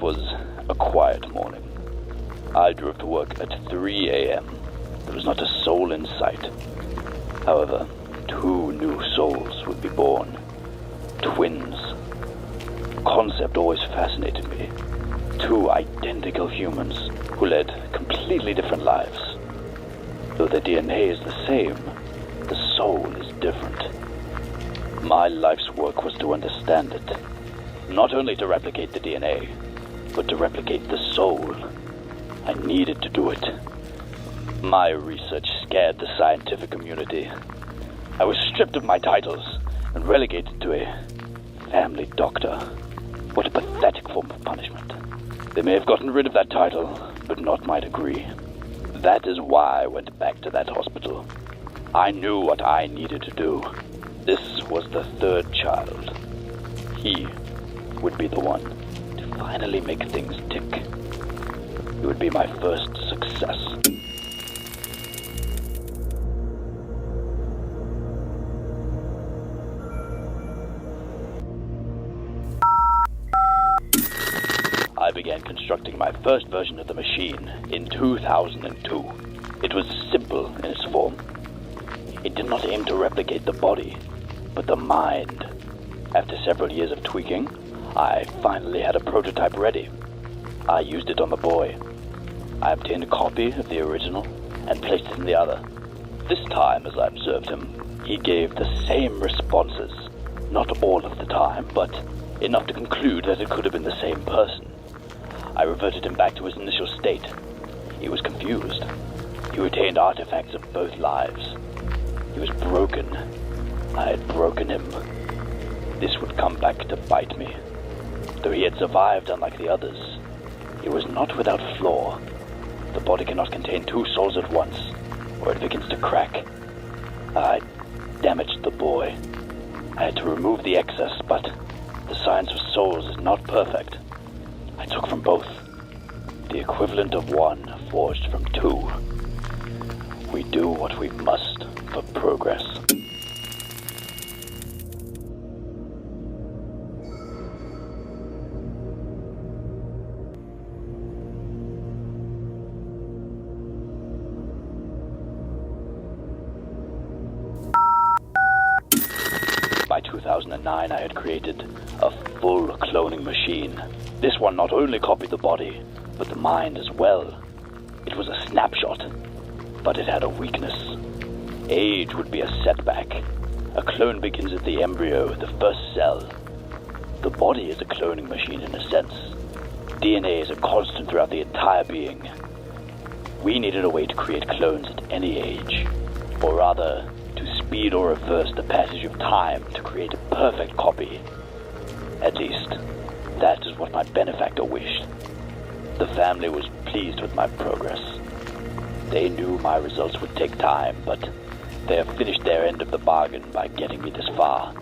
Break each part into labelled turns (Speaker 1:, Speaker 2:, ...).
Speaker 1: It was a quiet morning. I drove to work at 3 a.m. There was not a soul in sight. However, 2 new souls would be born. Twins. The concept always fascinated me. 2 identical humans who led completely different lives. Though their DNA is the same, the soul is different. My life's work was to understand it. Not only to replicate the DNA, but to replicate the soul. I needed to do it. My research scared the scientific community. I was stripped of my titles and relegated to a family doctor. What a pathetic form of punishment. They may have gotten rid of that title, but not my degree. That is why I went back to that hospital. I knew what I needed to do. This was the 3rd child. He would be the one to finally make things tick. It would be my first success. I began constructing my first version of the machine in 2002. It was simple in its form. It did not aim to replicate the body, but the mind. After several years of tweaking, I finally had a prototype ready. I used it on the boy. I obtained a copy of the original and placed it in the other. This time, as I observed him, he gave the same responses. Not all of the time, but enough to conclude that it could have been the same person. I reverted him back to his initial state. He was confused. He retained artifacts of both lives. He was broken. I had broken him. This would come back to bite me. Though he had survived unlike the others, he was not without flaw. The body cannot contain 2 souls at once, or it begins to crack. I damaged the boy. I had to remove the excess, but the science of souls is not perfect. I took from both, the equivalent of 1 forged from 2. We do what we must for progress. By 2009, I had created a full cloning machine. This one not only copied the body, but the mind as well. It was a snapshot, but it had a weakness. Age would be a setback. A clone begins at the embryo, the first cell. The body is a cloning machine in a sense. DNA is a constant throughout the entire being. We needed a way to create clones at any age, or rather, to speed or reverse the passage of time to create a perfect copy. At least, that is what my benefactor wished. The family was pleased with my progress. They knew my results would take time, but they have finished their end of the bargain by getting me this far.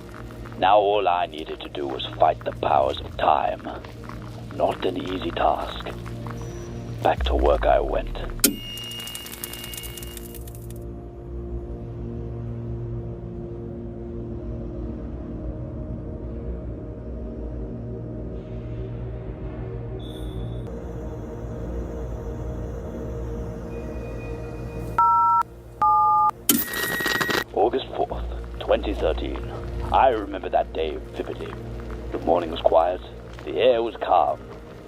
Speaker 1: Now all I needed to do was fight the powers of time. Not an easy task. Back to work I went. August 4th, 2013. I remember that day vividly. The morning was quiet, the air was calm.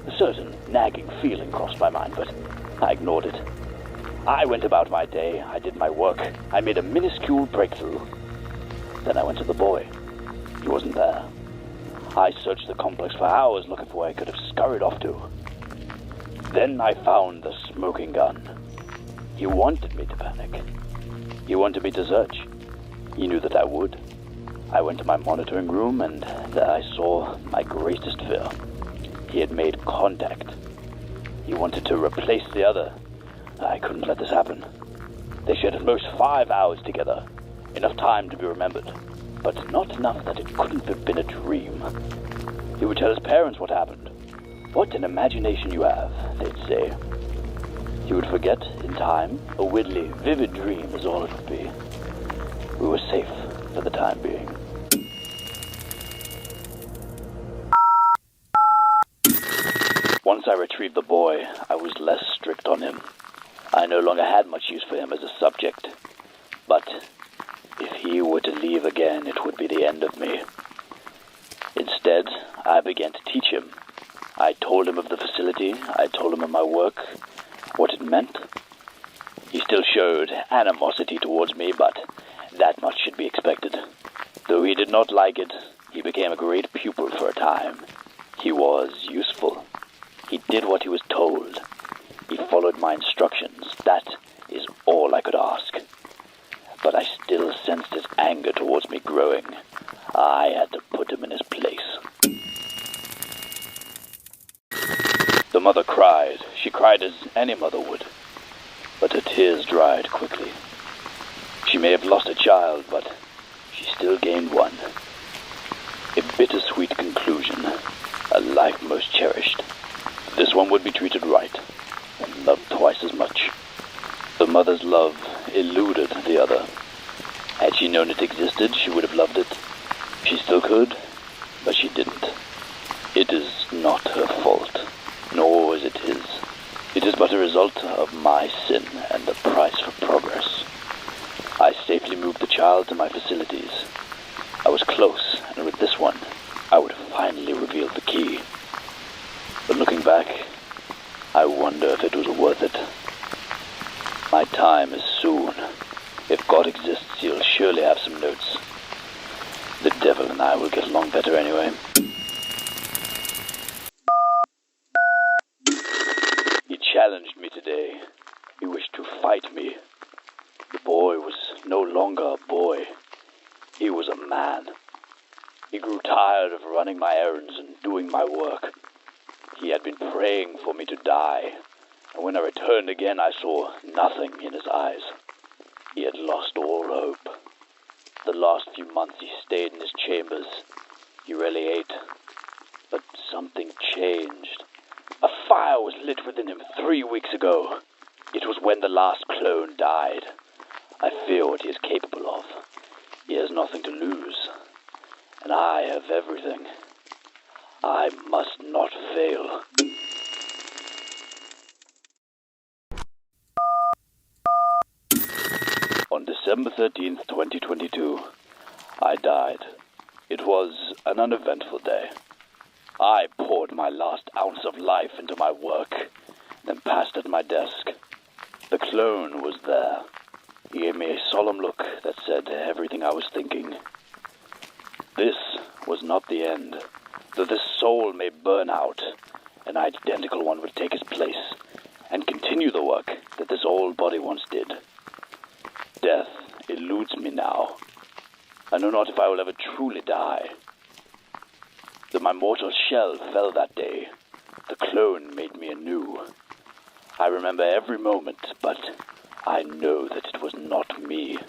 Speaker 1: A certain nagging feeling crossed my mind, but I ignored it. I went about my day, I did my work, I made a minuscule breakthrough. Then I went to the boy. He wasn't there. I searched the complex for hours looking for where I could have scurried off to. Then I found the smoking gun. He wanted me to panic. He wanted me to search. He knew that I would. I went to my monitoring room, and there I saw my greatest fear. He had made contact. He wanted to replace the other. I couldn't let this happen. They shared at most 5 hours together. Enough time to be remembered, but not enough that it couldn't have been a dream. He would tell his parents what happened. What an imagination you have, they'd say. He would forget in time. A weirdly vivid dream is all it would be. We were safe for the time being. I retrieved the boy, I was less strict on him. I no longer had much use for him as a subject. But if he were to leave again, it would be the end of me. Instead, I began to teach him. I told him of the facility, I told him of my work, what it meant. He still showed animosity towards me, but that much should be expected. Though he did not like it, he became a great pupil for a time. He was useful. He did what he was told. He followed my instructions. That is all I could ask. But I still sensed his anger towards me growing. I had to put him in his place. The mother cried. She cried as any mother would. But her tears dried quickly. She may have lost a child, but she still gained one. A bittersweet conclusion, a life most cherished. This one would be treated right, and loved twice as much. The mother's love eluded the other. Had she known it existed, she would have loved it. She still could, but she didn't. It is not her fault, nor is it his. It is but a result of my sin and the price for progress. I safely moved the child to my facilities. I was close, and with this one, I would have finally revealed the key. But looking back, I wonder if it was worth it. My time is soon. If God exists, he'll surely have some notes. The devil and I will get along better anyway. He challenged me today. He wished to fight me. The boy was no longer a boy. He was a man. He grew tired of running my errands and doing my work. He had been praying for me to die, and when I returned again, I saw nothing in his eyes. He had lost all hope. The last few months he stayed in his chambers. He rarely ate, but something changed. A fire was lit within him 3 weeks ago. It was when the last clone died. I fear what he is capable of. He has nothing to lose, and I have everything. I must not fail. On December 13th, 2022, I died. It was an uneventful day. I poured my last ounce of life into my work, then passed at my desk. The clone was there. He gave me a solemn look that said everything I was thinking. This was not the end. Though this soul may burn out, an identical one would take its place and continue the work that this old body once did. Death eludes me now. I know not if I will ever truly die. Though my mortal shell fell that day, the clone made me anew. I remember every moment, but I know that it was not me.